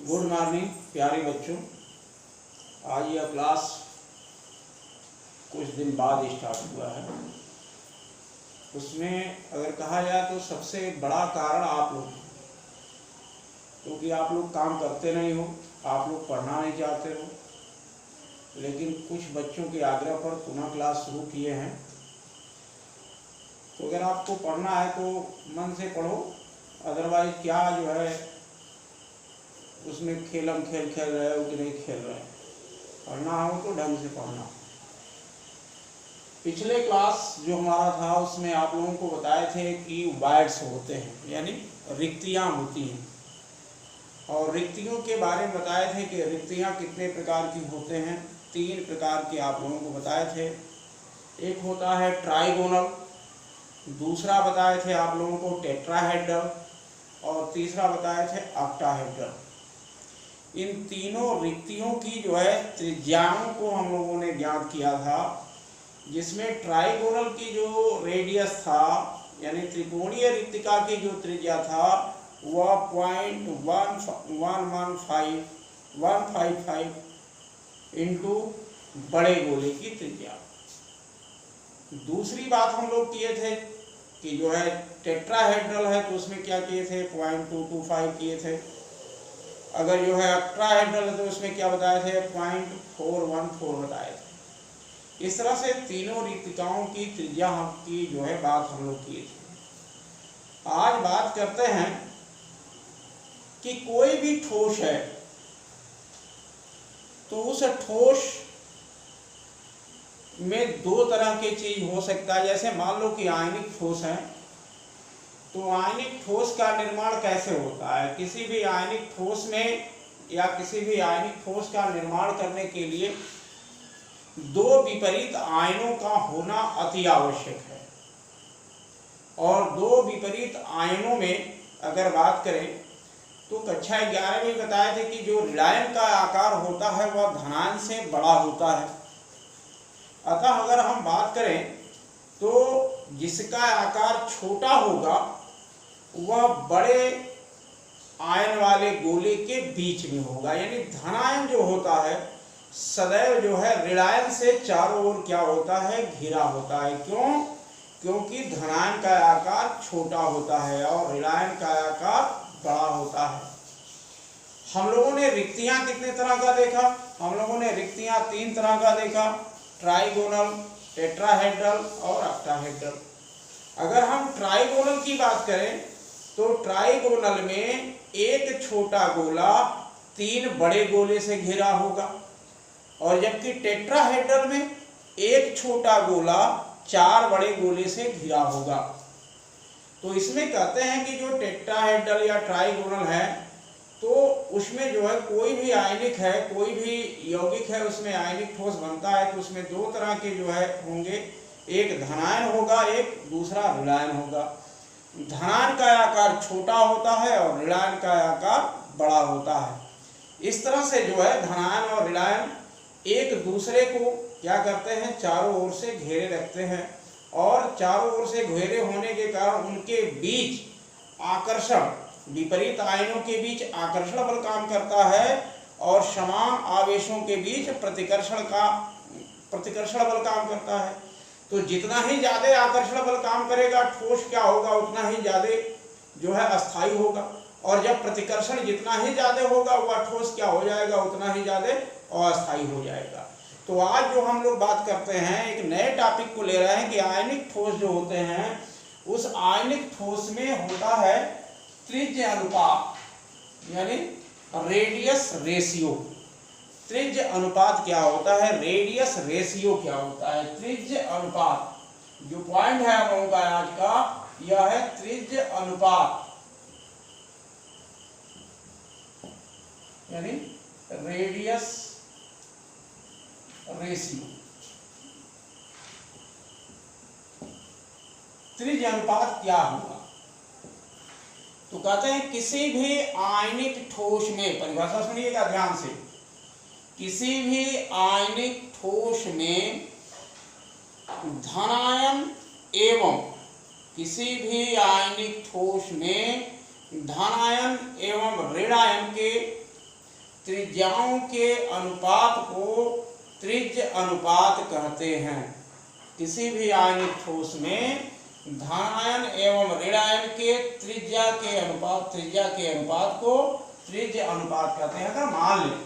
Good morning प्यारे बच्चों। आज यह क्लास कुछ दिन बाद स्टार्ट हुआ है। उसमें अगर कहा जाए तो सबसे बड़ा कारण आप लोग, क्योंकि आप लोग काम करते नहीं हो, आप लोग पढ़ना नहीं चाहते हो, लेकिन कुछ बच्चों के आग्रह पर पुनः क्लास शुरू किए हैं। तो अगर आपको पढ़ना है तो मन से पढ़ो, अदरवाइज क्या जो है उसमें खेल खेल रहे हो कि नहीं खेल रहे हैं। पढ़ना हो तो ढंग से पढ़ना। पिछले क्लास जो हमारा था उसमें आप लोगों को बताए थे कि वाइड्स होते हैं, यानी रिक्तियां होती हैं, और रिक्तियों के बारे में बताए थे कि रिक्तियां कितने प्रकार की होते हैं। 3 प्रकार के आप लोगों को बताए थे। एक होता है ट्राइगोनल, दूसरा बताए थे आप लोगों को टेट्राहेड्रल, और तीसरा बताए थे ऑक्टाहेड्रल। इन तीनों रिक्तियों की जो है त्रिज्याओं को हम लोगों ने ज्ञात किया था, जिसमें ट्राइगोनल की जो रेडियस था, यानी त्रिकोणीय रिक्तिका की जो त्रिज्या था वह 0.155 इंटू बड़े गोले की त्रिज्या। दूसरी बात हम लोग किए थे कि जो है टेट्राहेड्रल है तो उसमें क्या किए थे, 0.225 किए थे। अगर जो है ऑक्टाहेड्रल है तो उसमें क्या बताए थे, 0.414 बताए थे। इस तरह से तीनों रिक्तिकाओं की त्रिज्या की जो है बात हम लोग किए थे। आज बात करते हैं कि कोई भी ठोस है तो उस ठोस में 2 तरह की चीज हो सकता है। जैसे मान लो कि आयनिक ठोस है, तो आयनिक ठोस का निर्माण कैसे होता है। किसी भी आयनिक ठोस में या किसी भी आयनिक ठोस का निर्माण करने के लिए 2 विपरीत आयनों का होना अति आवश्यक है। और 2 विपरीत आयनों में अगर बात करें तो कक्षा 11 में बताए थे कि जो ऋणायन का आकार होता है वह धनायन से बड़ा होता है। अतः अगर हम बात करें तो जिसका आकार छोटा होगा वह बड़े आयन वाले गोले के बीच में होगा। यानी धनायन जो होता है सदैव जो है ऋणायन से चारों ओर क्या होता है, घिरा होता है। क्यों? क्योंकि धनायन का आकार छोटा होता है और ऋणायन का आकार बड़ा होता है। हम लोगों ने रिक्तियां कितने तरह का देखा? हम लोगों ने रिक्तियां 3 तरह का देखा, ट्राइगोनल, टेट्राहेड्रल और ऑक्टाहेड्रल। अगर हम ट्राइगोनल की बात करें तो ट्राइगोनल में एक छोटा गोला 3 बड़े गोले से घिरा होगा, और जबकि टेट्राहेड्रल में एक छोटा गोला 4 बड़े गोले से घिरा होगा। तो इसमें कहते हैं कि जो टेट्राहेड्रल या ट्राइगोनल है तो उसमें जो है कोई भी आयनिक है, कोई भी यौगिक है, उसमें आयनिक ठोस बनता है तो उसमें 2 तरह के जो है होंगे, एक धनायन होगा, एक दूसरा ऋणायन होगा। धनायन का आकार छोटा होता है और ऋणायन का आकार बड़ा होता है। इस तरह से जो है धनायन और ऋणायन एक दूसरे को क्या करते हैं, चारों ओर से घेरे रखते हैं, और चारों ओर से घेरे होने के कारण उनके बीच आकर्षण, विपरीत आयनों के बीच आकर्षण बल काम करता है, और समान आवेशों के बीच प्रतिकर्षण बल काम करता है। तो जितना ही ज्यादा आकर्षण बल काम करेगा ठोस क्या होगा, उतना ही ज्यादा जो है अस्थायी होगा, और जब प्रतिकर्षण जितना ही ज्यादा होगा वह ठोस क्या हो जाएगा, उतना ही ज्यादा अस्थायी हो जाएगा। तो आज जो हम लोग बात करते हैं, एक नए टॉपिक को ले रहे हैं कि आयनिक ठोस जो होते हैं, उस आयनिक ठोस में होता है त्रिज्य अनुपात, यानी रेडियस रेशियो। त्रिज्य अनुपात क्या होता है, रेडियस रेशियो क्या होता है। त्रिज्य अनुपात जो पॉइंट है हम लोगों का आज का, यह है त्रिज्य अनुपात, यानी रेडियस रेशियो। त्रिज्य अनुपात क्या होगा? तो कहते हैं किसी भी आयनिक ठोस में, परिभाषा सुनिएगा ध्यान से, किसी भी आयनिक ठोस में धनायन एवं किसी भी आयनिक ठोस में धनायन एवं ऋणायन के त्रिज्याओं के अनुपात को त्रिज्य अनुपात कहते हैं। किसी भी आयनिक ठोस में धनायन एवं ऋणायन के त्रिज्या के अनुपात को त्रिज्य अनुपात कहते हैं। अगर मान लें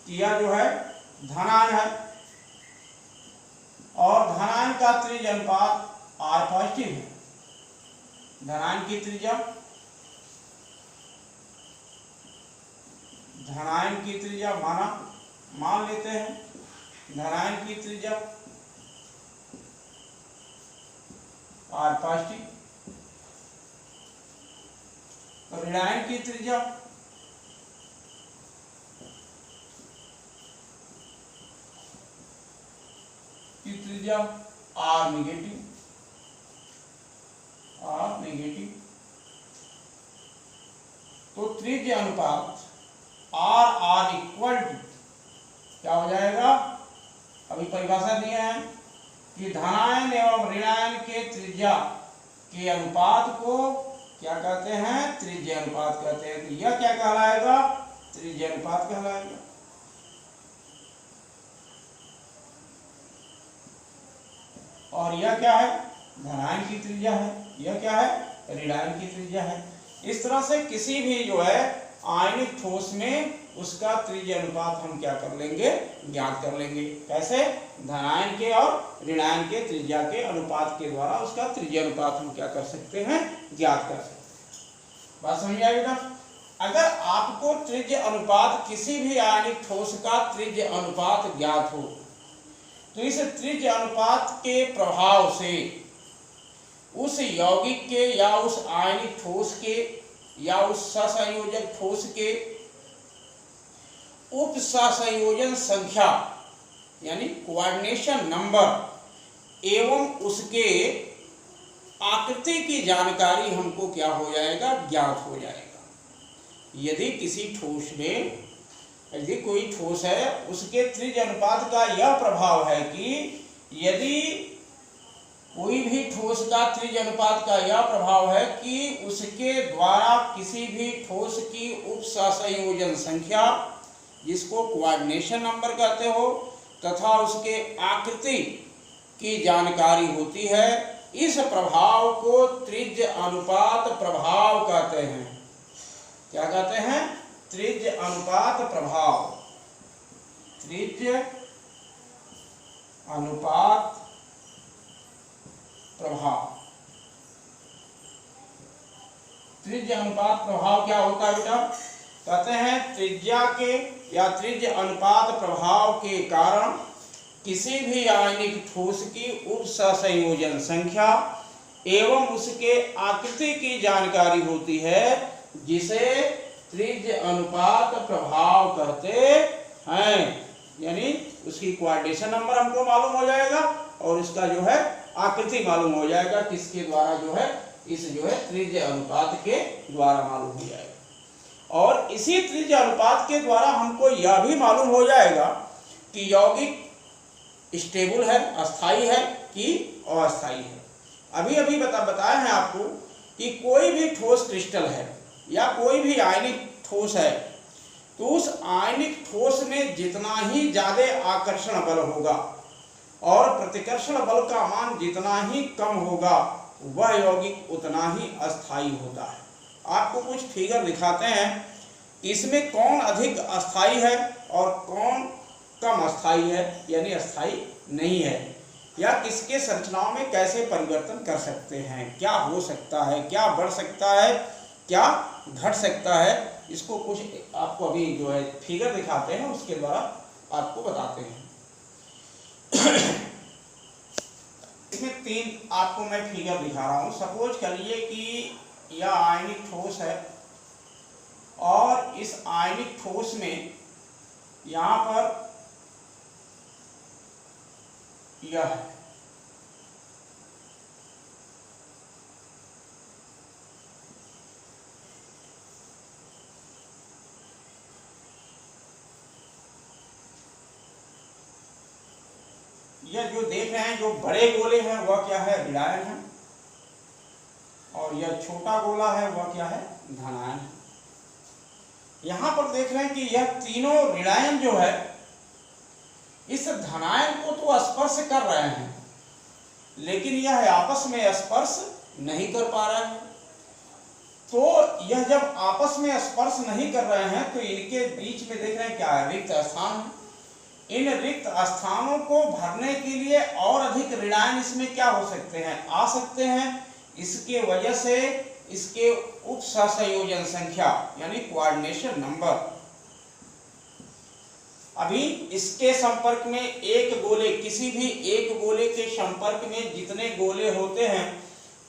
कि यह जो है धनायन है और धनायन का त्रिज्य अनुपात R पॉजिटिव है, धनायन की त्रिज्या मान लेते हैं धनायन की त्रिज्या R पॉजिटिव, और ऋणायन की त्रिज्या R नेगेटिव, तो त्रिज्य अनुपात R इक्वल टू क्या हो जाएगा, अभी परिभाषा दिया है कि धनायन एवं ऋणायन के त्रिज्या के अनुपात को क्या कहते हैं, त्रिज्य अनुपात कहते हैं। तो यह क्या कहलाएगा, त्रिज्य अनुपात कहलाएगा। और यह क्या है, धनायन की त्रिज्या है, यह क्या है, ऋणायन की त्रिज्या है। इस तरह से किसी भी जो है आयनिक ठोस में उसका त्रिज्य अनुपात हम क्या कर लेंगे, ज्ञात कर लेंगे। कैसे, धनायन के और ऋणायन के त्रिज्या के अनुपात के द्वारा उसका त्रिज्य अनुपात हम क्या कर सकते हैं, ज्ञात कर सकते हैं। बात समझ आई बेटा। अगर आपको त्रिज्य अनुपात, किसी भी आयनिक ठोस का त्रिज्य अनुपात ज्ञात हो, तो इस त्रिज्य अनुपात के प्रभाव से उस यौगिक के या उस आयनिक ठोस के या उस सहसंयोजक ठोस के उप सहसंयोजन संख्या यानी कोऑर्डिनेशन नंबर एवं उसके आकृति की जानकारी हमको क्या हो जाएगा, ज्ञात हो जाएगा। यदि किसी ठोस में, यदि कोई ठोस है, उसके त्रिज्य अनुपात का यह प्रभाव है कि यदि कोई भी ठोस का त्रिज्य अनुपात का यह प्रभाव है कि उसके द्वारा किसी भी ठोस की उप सहसंयोजन संख्या, जिसको कोऑर्डिनेशन नंबर कहते हो, तथा उसके आकृति की जानकारी होती है। इस प्रभाव को त्रिज्य अनुपात प्रभाव कहते हैं। क्या कहते हैं, त्रिज्य अनुपात प्रभाव, त्रिज्य अनुपात प्रभाव। त्रिज्य अनुपात प्रभाव क्या होता है बेटा, कहते हैं त्रिज्या के या त्रिज्य अनुपात प्रभाव के कारण किसी भी आयनिक ठोस की उप सहसंयोजन संख्या एवं उसके आकृति की जानकारी होती है, जिसे त्रिज्य अनुपात प्रभाव कहते हैं। यानी उसकी कोऑर्डिनेशन नंबर हमको मालूम हो जाएगा और उसका जो है आकृति मालूम हो जाएगा, किसके द्वारा जो है, इस जो है त्रिज्य अनुपात के द्वारा मालूम हो जाएगा। और इसी त्रिज्य अनुपात के द्वारा हमको यह भी मालूम हो जाएगा कि यौगिक स्टेबल है, अस्थाई है कि अस्थाई है। अभी अभी बताया है आपको कि कोई भी ठोस क्रिस्टल है या कोई भी आयनिक ठोस है, तो उस आयनिक ठोस में जितना ही ज्यादा आकर्षण बल होगा और प्रतिकर्षण बल का मान जितना ही कम होगा, वह यौगिक उतना ही अस्थाई होता है। आपको कुछ फिगर दिखाते हैं, इसमें कौन अधिक अस्थाई है और कौन कम अस्थाई है, यानी अस्थाई नहीं है, या किसके संरचनाओं में कैसे परिवर्तन कर सकते हैं, क्या हो सकता है, क्या बढ़ सकता है, क्या घट सकता है। इसको कुछ आपको अभी जो है फिगर दिखाते हैं, उसके द्वारा आपको बताते हैं। इसमें 3 आपको मैं फिगर दिखा रहा हूं। सपोज करिए कि यह आयनिक ठोस है और इस आयनिक ठोस में यहाँ पर यह है, यह जो देख रहे हैं, जो बड़े गोले हैं वह क्या है, ऋणायन है, और यह छोटा गोला है वह क्या है, धनायन है। यहां पर देख रहे हैं कि यह तीनों ऋणायन जो है इस धनायन को तो स्पर्श कर रहे हैं, लेकिन यह आपस में स्पर्श नहीं कर पा रहे हैं। तो यह जब आपस में स्पर्श नहीं कर रहे हैं तो इनके बीच में देख रहे हैं क्या है, रिक्त स्थान है। इन रिक्त स्थानों को भरने के लिए और अधिक ऋणायन इसमें क्या हो सकते हैं, आ सकते हैं। इसके वजह से इसके उप सहसंयोजन संख्या यानी कोऑर्डिनेशन नंबर, अभी इसके संपर्क में एक गोले, किसी भी एक गोले के संपर्क में जितने गोले होते हैं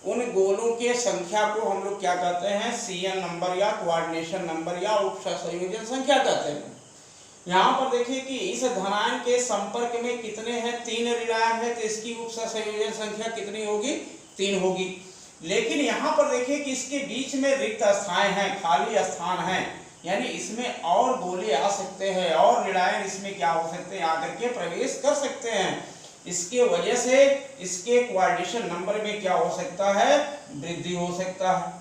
उन गोलों के संख्या को हम लोग क्या कहते हैं, सीएन नंबर या कोऑर्डिनेशन नंबर या उप सहसंयोजन संख्या कहते हैं। यहाँ पर देखिए कि इस धनायन के संपर्क में कितने हैं, 3 ऋणायन है, तो इसकी उप सहसंयोजन संख्या कितनी होगी, 3 होगी। लेकिन यहाँ पर देखिए कि इसके बीच में रिक्त स्थान है, खाली स्थान है, यानी इसमें और गोले आ सकते हैं और ऋणायन इसमें क्या हो सकते हैं, आकर के प्रवेश कर सकते हैं। इसके वजह से इसके कोऑर्डिनेशन नंबर में क्या हो सकता है, वृद्धि हो सकता है।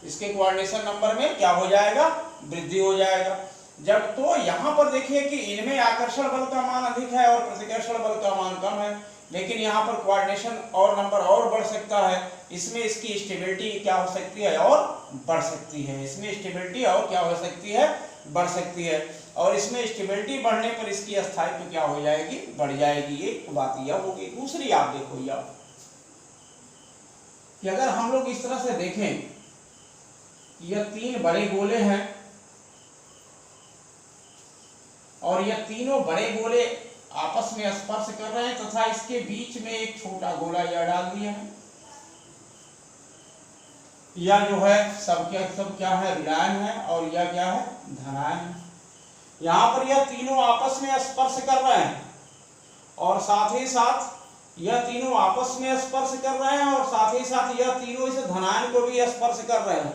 इसके कोऑर्डिनेशन नंबर में क्या हो जाएगा, वृद्धि हो जाएगा। जब तो यहाँ पर देखिए कि इनमें आकर्षण बल का मान अधिक है और प्रतिकर्षण बल का मान कम है, लेकिन यहाँ पर कोऑर्डिनेशन और नंबर और बढ़ सकता है। इसमें इसकी स्टेबिलिटी क्या हो सकती है, और बढ़ सकती है। इसमें स्टेबिलिटी और क्या हो सकती है, बढ़ सकती है। और इसमें स्टेबिलिटी बढ़ने पर इसकी स्थायित्व क्या हो जाएगी, बढ़ जाएगी। एक बात यह होगी। दूसरी आप देखो यह कि अगर हम लोग इस तरह से देखें, यह 3 बड़े गोले हैं और यह तीनों बड़े गोले आपस में स्पर्श कर रहे हैं तथा इसके बीच में एक छोटा गोला यह डाल दिया है। यह जो है सब क्या है, ऋणायन है और यह क्या है, धनायन है। यहाँ पर यह तीनों आपस में स्पर्श कर रहे हैं और साथ ही साथ यह तीनों आपस में स्पर्श कर रहे हैं और साथ ही साथ यह तीनों इस धनायन को भी स्पर्श कर रहे हैं।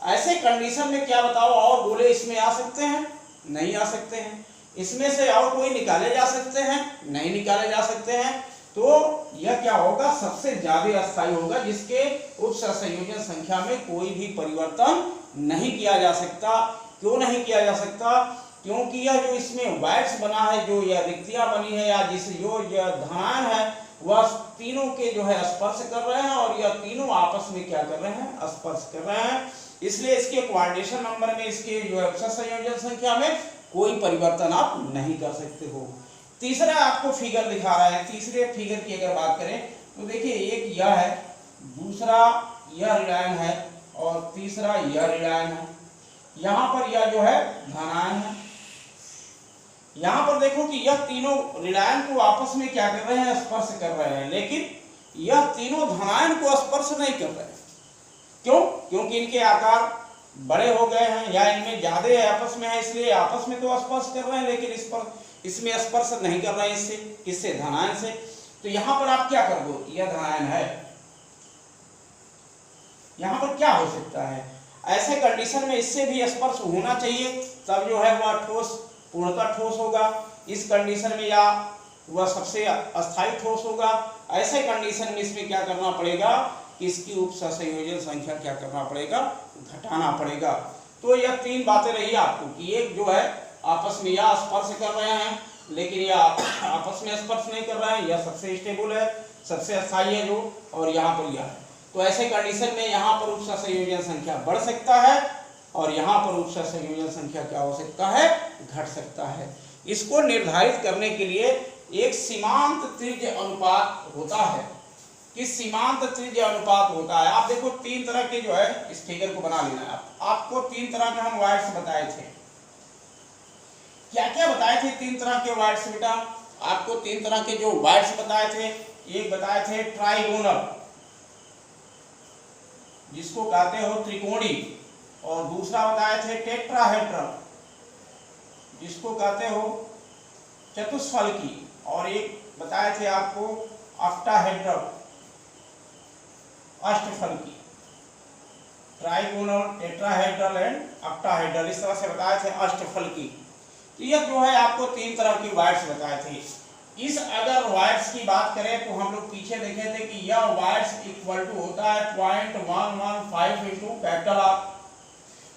ऐसे कंडीशन में क्या बताओ, और गोले इसमें आ सकते हैं, नहीं आ सकते हैं। इसमें से और कोई निकाले जा सकते हैं, नहीं निकाले जा सकते हैं। तो यह क्या होगा, सबसे ज्यादा अस्थायी होगा, जिसके उप सहसंयोजन संख्या में कोई भी परिवर्तन नहीं किया जा सकता। क्यों नहीं किया जा सकता, क्योंकि यह जो इसमें वाइट्स बना है, जो यह रिक्तियां बनी है या जिस जो यह धनायन है, वह तीनों के जो है स्पर्श कर रहे हैं और यह तीनों आपस में क्या कर रहे हैं, स्पर्श कर रहे हैं। इसलिए इसके कोऑर्डिनेशन नंबर में, इसके जो है सहसंयोजन संख्या में कोई परिवर्तन आप नहीं कर सकते हो। तीसरा आपको फिगर दिखा रहा है। तीसरे फिगर की अगर बात करें तो देखिए, एक यह है, दूसरा यह ऋणायन है और तीसरा यह ऋणायन है। यहाँ पर यह जो है धनायन है। यहाँ पर देखो कि यह तीनों ऋणायन को आपस में क्या कर रहे हैं, स्पर्श कर रहे हैं, लेकिन यह तीनों धनायन को स्पर्श नहीं कर रहे हैं। क्यों, क्योंकि इनके आकार बड़े हो गए हैं या इनमें ज्यादा आपस में है, इसलिए आपस में तो स्पर्श कर रहे हैं, लेकिन इस पर इसमें स्पर्श नहीं कर रहे हैं। इससे किससे, धनायन से। तो यहाँ पर आप क्या कर दो, यह धनायन है, यहाँ पर क्या हो सकता है, ऐसे कंडीशन में इससे भी स्पर्श होना चाहिए, तब जो है वह ठोस, पूर्णतः ठोस होगा। इस कंडीशन में या वह सबसे अस्थायी ठोस होगा। ऐसे कंडीशन में इसमें क्या करना पड़ेगा कि इसकी उप सहसंयोजन संख्या क्या करना पड़ेगा, घटाना पड़ेगा। तो यह 3 बातें रही आपको कि एक जो है आपस में या स्पर्श कर रहे हैं, लेकिन यह आपस में स्पर्श नहीं कर रहे हैं, यह सबसे स्टेबल है, सबसे अस्थायी है जो, और यहाँ पर यह है। तो ऐसे कंडीशन में यहाँ पर उप सहसंयोजन संख्या बढ़ सकता है और यहाँ पर उप सहसंयोजन संख्या क्या हो सकता है, घट सकता है। इसको निर्धारित करने के लिए एक सीमांत त्रिज्य अनुपात होता है। किस सीमांत त्रिज्य अनुपात होता है, आप देखो 3 तरह के जो है, इस फिगर को बना लेना है। आपको 3 तरह के हम वाइड्स बताए थे। क्या क्या बताए थे 3 तरह के वाइड्स बेटा, आपको 3 तरह के जो वाइड्स बताए थे, एक बताए थे ट्राइगोनल, जिसको कहते हो त्रिकोणी, और दूसरा बताए थे टेट्राहेड्रल, जिसको कहते हो चतुष्फलकी, और एक बताए थे आपको ऑक्टाहेड्रल, अष्टफलकी। ट्राइगोनल, टेट्राहेड्रल एंड ऑक्टाहेड्रल, इस तरह से बताए थे अष्टफलकी। तो यह जो है आपको 3 तरह की वाइड्स बताए थे। इस अगर वाइड्स की बात करें तो हम लोग पीछे देखे थे कि यह वाइड्स इक्वल टू होता है 0.115 इंटू कैपिटल आर।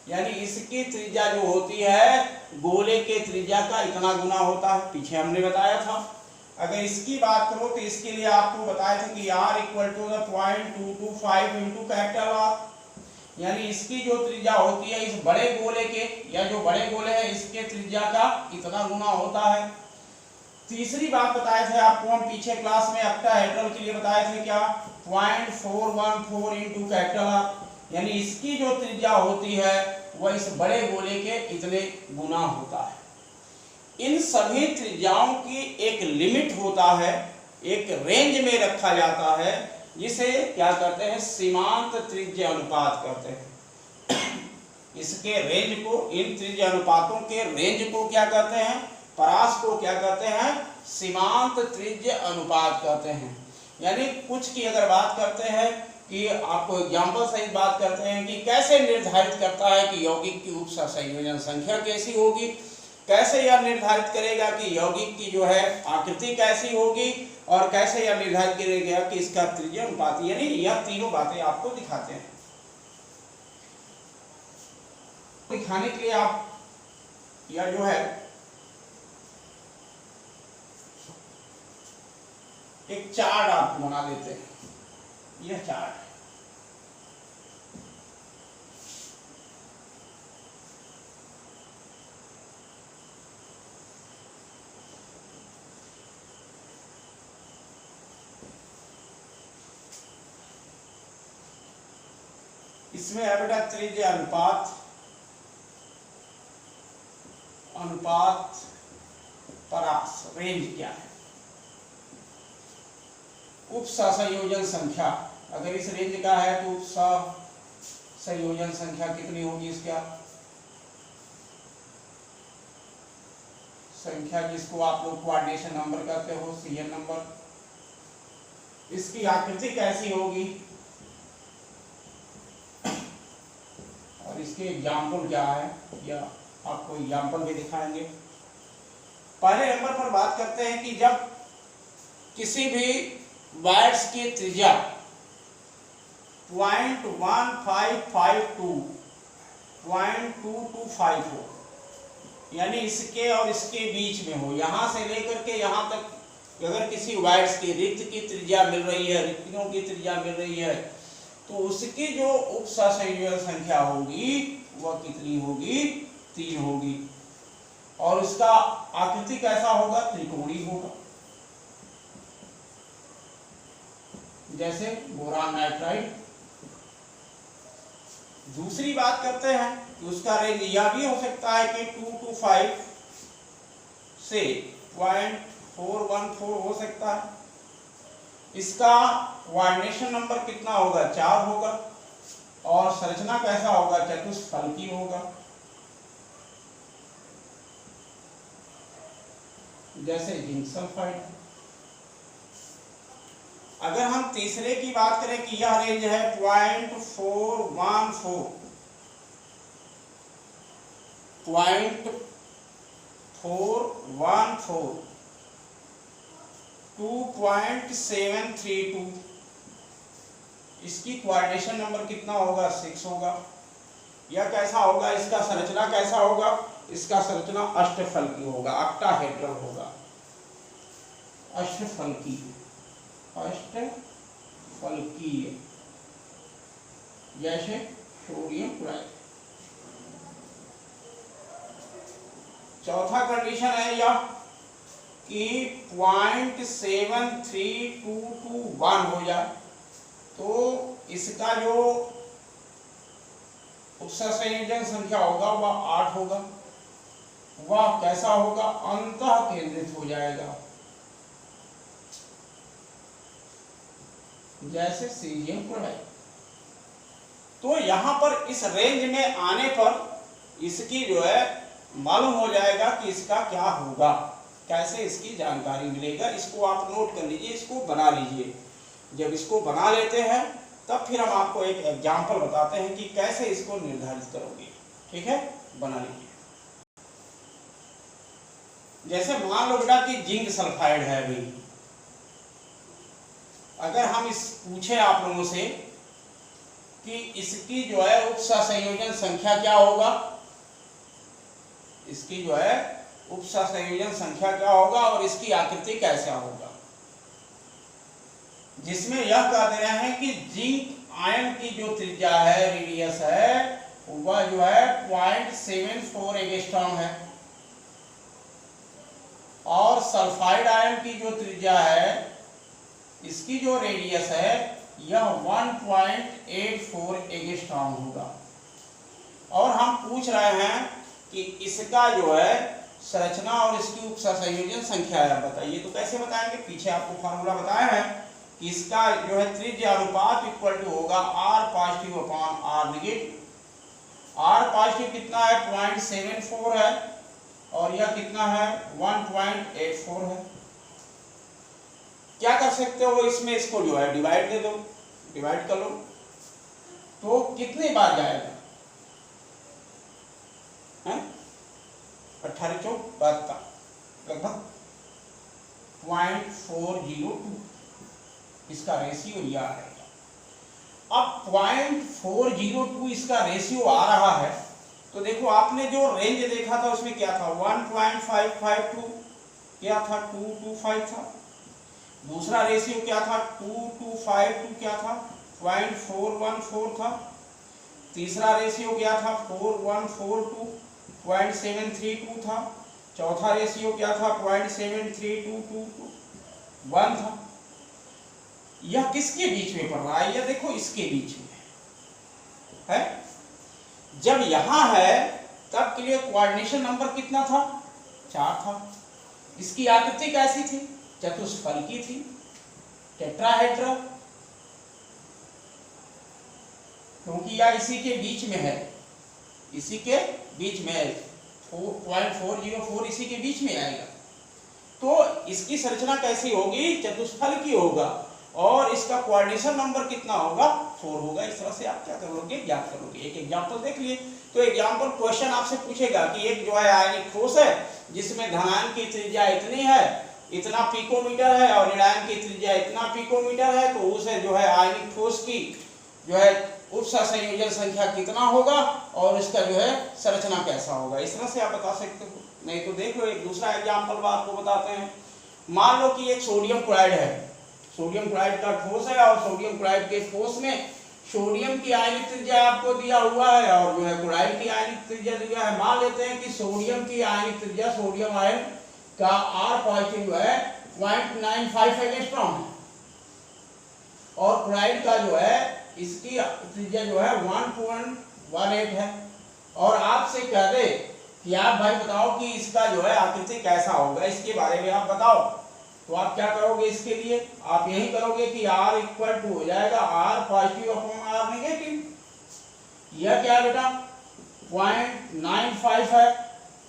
यानी इसकी त्रिज्या जो होती है गोले के त्रिज्या का इतना गुना होता है, पीछे हमने बताया था। अगर इसकी बात करो तो इसके लिए आपको बताया था कि r equal to 0.225 into capital R, यानी इसकी जो त्रिज्या होती है इस बड़े गोले के या जो बड़े गोले हैं इसके त्रिज्या का इतना गुना होता है। तीसरी बात बताए थे आपको हम पीछे क्लास में ऑक्टाहेड्रल के लिए बताए थे क्या, 0.414 इंटू कैपिटल R, यानी इसकी जो त्रिज्या होती है वह इस बड़े गोले के इतने गुना होता है। इन सभी त्रिज्याओं की एक लिमिट होता है, एक रेंज में रखा जाता है, जिसे क्या कहते हैं, सीमांत त्रिज्या अनुपात कहते हैं। इसके रेंज को, इन त्रिज्या अनुपातों के रेंज को क्या कहते हैं, परास को क्या कहते हैं, सीमांत त्रिज्या अनुपात कहते हैं। यानी कुछ की अगर बात करते हैं कि आपको एग्जाम्पल सहित बात करते हैं कि कैसे निर्धारित करता है कि यौगिक की उपसंयोजन संख्या कैसी होगी, कैसे यह निर्धारित करेगा कि यौगिक की जो है आकृति कैसी होगी, और कैसे यह निर्धारित करेगा कि इसका त्रिज्या अनुपात, यानी यह तीनों बातें आपको दिखाते हैं। दिखाने के लिए आप यह जो है एक चार्ट आपको बना देते हैं, यह चार्ट है। इसमें है बेटा त्रिज्या अनुपात, अनुपात परास, रेंज क्या है, उपसंयोजन संख्या, अगर इस रेंज का है तो उपसंयोजन संख्या कितनी होगी, इसका संख्या जिसको आप लोग कोऑर्डिनेशन नंबर कहते हो, CN नंबर। इसकी आकृति कैसी होगी और इसके एग्जाम्पल क्या है, या आपको एग्जाम्पल भी दिखाएंगे। पहले नंबर पर बात करते हैं कि जब किसी भी वायर्स की त्रिज्या 0.1552 हो, यानी इसके और इसके बीच में हो, यहां से लेकर के यहां तक अगर किसी वायर्स की रिक्त की त्रिज्या मिल रही है, रिक्तियों की त्रिज्या मिल रही है, तो उसकी जो उपसंयोजन संख्या होगी वह कितनी होगी, 3 होगी, और उसका आकृति कैसा होगा, त्रिकोणीय होगा, जैसे बोरान नाइट्राइड। दूसरी बात करते हैं कि उसका रेंज यह भी हो सकता है कि 225 से 0.414 हो सकता है। इसका कोऑर्डिनेशन नंबर कितना होगा, 4 होगा, और संरचना कैसा होगा, चतुष्फलकी होगा, जैसे जिंक सल्फाइड। अगर हम तीसरे की बात करें कि यह रेंज है 0.414 2.732, इसकी कोऑर्डिनेशन नंबर कितना होगा, 6 होगा। यह कैसा होगा, इसका संरचना कैसा होगा, इसका संरचना अष्टफलकी होगा, ऑक्टाहेड्रल होगा, अष्टफलकी, अष्टफलकीय, जैसे सोडियम क्लोराइड। चौथा कंडीशन है यह कि 0.73221 हो जाए, तो इसका जो उपसंयोजन संख्या होगा वह 8 होगा, वह कैसा होगा, अंतः केंद्रित हो जाएगा, जैसे सीजियम क्लोराइड। तो यहां पर इस रेंज में आने पर इसकी जो है मालूम हो जाएगा कि इसका क्या होगा, कैसे इसकी जानकारी मिलेगा। इसको आप नोट कर लीजिए, इसको बना लीजिए। जब इसको बना लेते हैं तब फिर हम आपको एक एग्जाम्पल बताते हैं कि कैसे इसको निर्धारित करोगे। ठीक है, बना लीजिए। जैसे मान लो बेटा कि जिंक सल्फाइड है अभी, अगर हम इस पूछे आप लोगों से कि इसकी जो है उप सहसंयोजन संख्या क्या होगा, इसकी जो है उप सहसंयोजन संख्या क्या होगा और इसकी आकृति कैसा होगा, जिसमें यह कह दे रहे हैं कि जिंक आयन की जो त्रिज्या है, रेडियस है, वह जो है 0.74 एंगस्ट्रॉम है और सल्फाइड आयन की जो त्रिज्या है, इसकी जो रेडियस है, यह 1.84 एंगस्ट्रॉम होगा। और हम पूछ रहे हैं कि इसका जो है संरचना और इसकी उप सहसंयोजन संख्या है, बताइए। तो कैसे बताएंगे, पीछे आपको फार्मूला बताया है कि इसका जो है त्रिज्या अनुपात इक्वल टू होगा R positive upon R negative. R positive कितना है, 0.74 है और यह कितना है, 1.84 है। क्या कर सकते हो, इसमें इसको जो है डिवाइड दे दो, डिवाइड कर लो, तो कितने बार जाएगा, 18 चौक 72, लगभग 0.402 इसका रेशियो यह आएगा। अब 0.402 इसका रेशियो आ रहा है, तो देखो आपने जो रेंज देखा था उसमें क्या था, 1.552 क्या था, 225 था। दूसरा रेशियो क्या था, 2252 क्या था, 0.414 था। तीसरा रेशियो क्या था, 4142 0.732 था। चौथा रेशियो क्या था, 0.73221 था। यह किसके बीच में पड़ रहा है, यह देखो इसके बीच में है। जब यहां है तब के लिए कोऑर्डिनेशन नंबर कितना था, 4 था। इसकी आकृति कैसी थी, चतुष्फलकी थी, टेट्राहेड्रा, क्योंकि यह इसी के बीच में है, इसी के बीच में है, 0.404 इसी के बीच में आएगा। तो इसकी संरचना कैसी होगी, चतुष्फलकी होगा और इसका कोऑर्डिनेशन नंबर कितना होगा, 4 होगा। इस तरह से आप क्या करोगे, ज्ञात करोगे। एक एग्जांपल देख लिए। तो एग्जांपल क्वेश्चन आपसे पूछेगा कि एक जो है आयनिक ठोस है जिसमें धनायन की त्रिज्या इतनी है, इतना पिकोमीटर है, और ऋणायन की त्रिज्या इतना पिकोमीटर है, तो उसे जो है आयनिक ठोस की जो है उप सहसंयोजन संख्या कितना होगा और इसका जो है संरचना कैसा होगा। इस तरह से आप बता सकते हो। नहीं तो देख लो एक दूसरा एग्जांपल आपको बताते हैं। मान लो कि एक सोडियम क्लोराइड है, सोडियम क्लोराइड का ठोस है और सोडियम क्लोराइड के ठोस में सोडियम की आयनिक त्रिज्या आपको दिया हुआ है और जो है क्लोराइड की आयनिक त्रिज्या दिया है। मान लेते हैं कि सोडियम की आयनिक त्रिज्या, सोडियम आयन का R पॉजिटिव है 0.95 एंगस्ट्रॉम है और क्लोराइड का जो है इसकी त्रिज्या जो है 1.18 है। और आपसे कह दे कि आप भाई बताओ कि इसका जो है आकृति कैसा होगा, इसके बारे में आप बताओ। तो आप क्या करोगे, इसके लिए आप यही करोगे कि R इक्वल टू हो जाएगा R positive upon R negative. यह क्या बेटा 0.95 है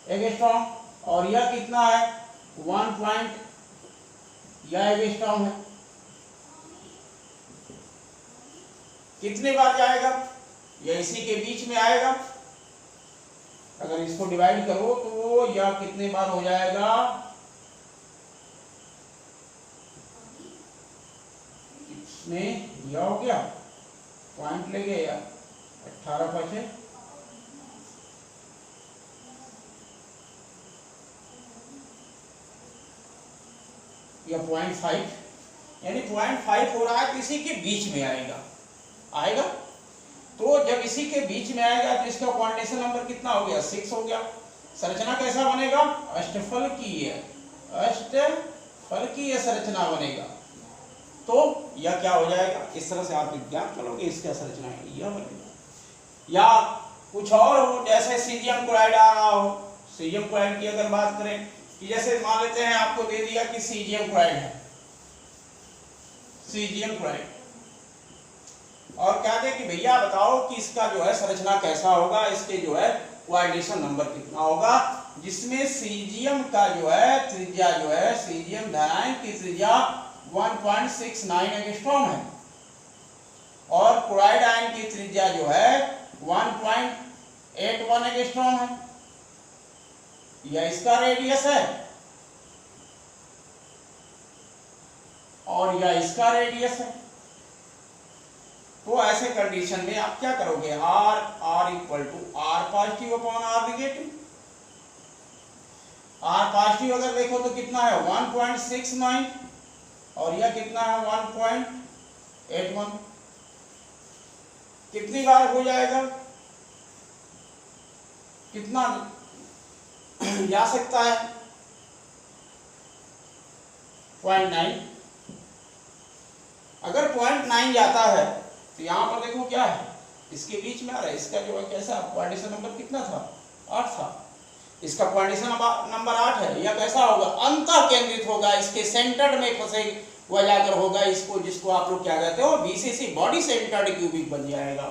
एंगस्ट्रॉम और यह कितना है 1. यह एंगस्ट्रॉम है। कितने बार जाएगा, यह इसी के बीच में आएगा। अगर इसको डिवाइड करो तो यह कितने बार हो जाएगा, इसमें यह हो गया, पॉइंट ले गए 18 5 या 0.5, यानी 0.5 हो रहा है, तो इसी के बीच में आएगा। तो जब इसी के बीच में आएगा तो इसका कोऑर्डिनेशन नंबर कितना हो गया, 6 हो गया। संरचना कैसा बनेगा, अष्टफलकीय संरचना बनेगा। तो यह क्या हो जाएगा, इस तरह से आप ज्ञात करोगे इसका संरचना है यह बनेगा। या कुछ और हो, जैसे सीजियम क्लोराइड आ रहा हो। सीजियम क्लोराइड की अगर बात करें कि जैसे मान लेते हैं आपको दे दिया कि सीजियम क्लोराइड है, सीजियम क्लोराइड, और क्या दे कि भैया बताओ कि इसका जो है संरचना कैसा होगा, इसके जो है कोऑर्डिनेशन नंबर कितना होगा, जिसमें सीजियम का जो है त्रिज्या जो है, सीजियम धनायन की त्रिज्या 1.69 एंगस्ट्रॉम है और क्लोराइड आयन की त्रिज्या जो है 1.81 एंगस्ट्रॉम है। यह इसका रेडियस है और यह इसका रेडियस है। तो ऐसे कंडीशन में आप क्या करोगे, R equal to R positive upon R negative. R positive अगर देखो तो कितना है 1.69 और यह कितना है 1.81। कितनी बार हो जाएगा, कितना जा सकता है 0.9। अगर 0.9 जाता है तो यहां पर देखो क्या है, इसके बीच में आ रहा है, इसका जो है कैसा क्वाड्रेटिक नंबर कितना था 8 था, इसका क्वाड्रेटिक नंबर 8 है। यह कैसा होगा, अंतर केंद्रित होगा, इसके सेंटर्ड में फंसे हुआ जाकर होगा, इसको जिसको आप लोग क्या कहते हो बीसीसी बॉडी सेंटर्ड क्यूबिक बन जाएगा।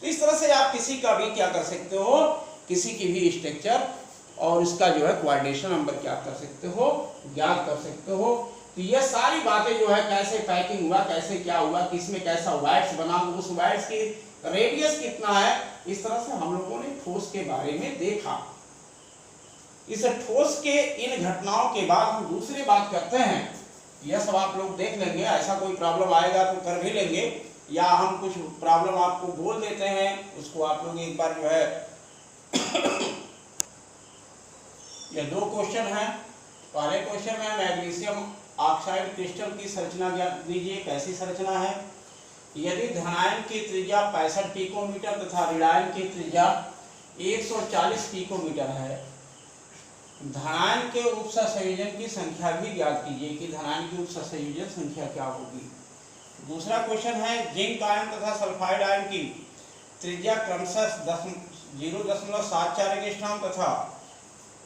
तो इस तरह से आप किसी का भी क्या कर सकते हो, किसी की भी स्ट्रक्चर और इसका जो है क्वाड्रेटिक नंबर क्या कर सकते हो, ज्ञात कर सकते हो। तो ये सारी बातें जो है कैसे पैकिंग हुआ, कैसे क्या हुआ, किसमें कैसा वाइट्स बना, उस वाइट्स की रेडियस कितना है, इस तरह से हम लोगों ने ठोस के बारे में देखा। इस ठोस के इन घटनाओं के बाद हम दूसरी बात करते हैं, यह सब आप लोग देख लेंगे, ऐसा कोई प्रॉब्लम आएगा तो कर भी लेंगे, या हम कुछ प्रॉब्लम आपको बोल देते हैं, उसको आप लोग एक बार जो है ये 2 क्वेश्चन हैं। पहले क्वेश्चन में मैग्नीशियम ऑक्साइड क्रिस्टल की संरचना ज्ञात दीजिए, कैसी संरचना है। यदि धनायन की त्रिज्या 65 पिकोमीटर तथा ऋणायन की त्रिज्या 140 पिकोमीटर है, धनायन के उपसंयोजन की संख्या भी ज्ञात कीजिए कि धनायन की उपसंयोजन संख्या क्या होगी। दूसरा क्वेश्चन है, जिंक आयन तथा सल्फाइड आयन की त्रिज्या क्रमशः 0.74 एंगस्ट्रॉम तथा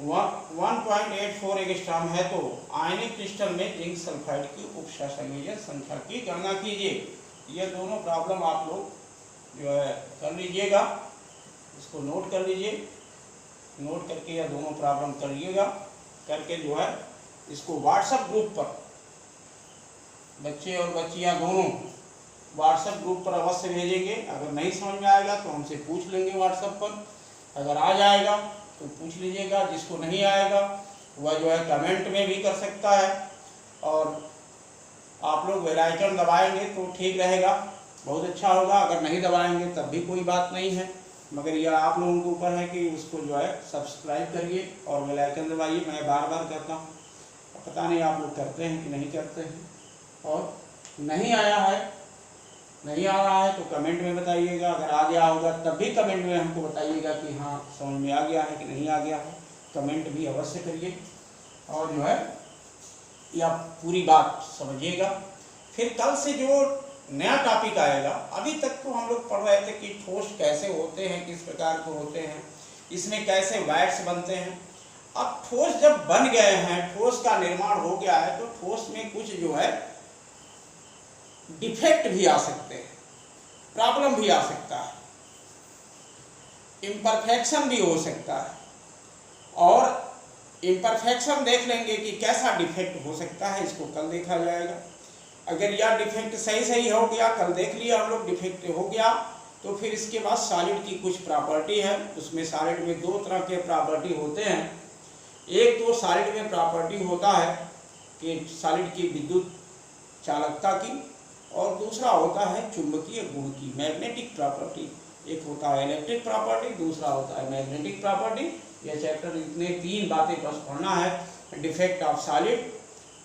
1.84 एंगस्ट्रॉम है, तो आयनिक क्रिस्टल में जिंक सल्फाइड की उपसंयोजन संख्या की गणना कीजिए। ये दोनों प्रॉब्लम आप लोग जो है कर लीजिएगा, इसको नोट कर लीजिए, नोट करके यह दोनों प्रॉब्लम करिएगा, करके जो है इसको व्हाट्सएप ग्रुप पर बच्चे और बच्चियां दोनों व्हाट्सएप ग्रुप पर अवश्य भेजेंगे। अगर नहीं समझ में आएगा तो हमसे पूछ लेंगे व्हाट्सएप पर, अगर आ जाएगा तो पूछ लीजिएगा, जिसको नहीं आएगा वह जो है कमेंट में भी कर सकता है, और आप लोग बेल आइकन दबाएंगे तो ठीक रहेगा, बहुत अच्छा होगा। अगर नहीं दबाएंगे तब भी कोई बात नहीं है, मगर यह आप लोगों के ऊपर है कि उसको जो है सब्सक्राइब करिए और बेल आइकन दबाइए। मैं बार बार कहता हूँ, पता नहीं आप लोग करते हैं कि नहीं करते हैं, और नहीं आया है, नहीं आ रहा है तो कमेंट में बताइएगा, अगर आ गया होगा तब भी कमेंट में हमको बताइएगा कि हाँ समझ में आ गया है कि नहीं आ गया है, कमेंट भी अवश्य करिए, और जो है या पूरी बात समझिएगा। फिर कल से जो नया टॉपिक आएगा, अभी तक तो हम लोग पढ़ रहे थे कि ठोस कैसे होते हैं, किस प्रकार के होते हैं, इसमें कैसे वाइट्स बनते हैं। अब ठोस जब बन गए हैं, ठोस का निर्माण हो गया है, तो ठोस में कुछ जो है डिफेक्ट भी आ सकते हैं, प्रॉब्लम भी आ सकता है, इम्परफेक्शन भी हो सकता है, और इम्परफेक्शन देख लेंगे कि कैसा डिफेक्ट हो सकता है, इसको कल देखा जाएगा। अगर यह डिफेक्ट सही हो गया, कल देख लिया हम लोग डिफेक्ट हो गया, तो फिर इसके बाद सॉलिड की कुछ प्रॉपर्टी है, उसमें सॉलिड में 2 तरह के प्रॉपर्टी होते हैं। एक तो सॉलिड में प्रॉपर्टी होता है कि सॉलिड की विद्युत चालकता की, और दूसरा होता है चुंबकीय गुण की, मैग्नेटिक प्रॉपर्टी। एक होता है इलेक्ट्रिक प्रॉपर्टी, दूसरा होता है मैग्नेटिक प्रॉपर्टी। यह चैप्टर इतने 3 बातें बस पढ़ना है, defect of solid,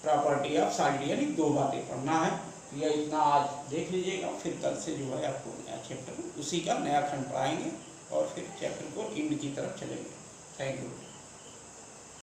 property of solid, यानी 2 बातें पढ़ना है। यह इतना आज देख लीजिएगा, फिर कल से जो है आपको नया चैप्टर उसी का नया खंड पढ़ाएंगे, और फिर चैप्टर को एंड की तरफ चलेंगे। Thank you.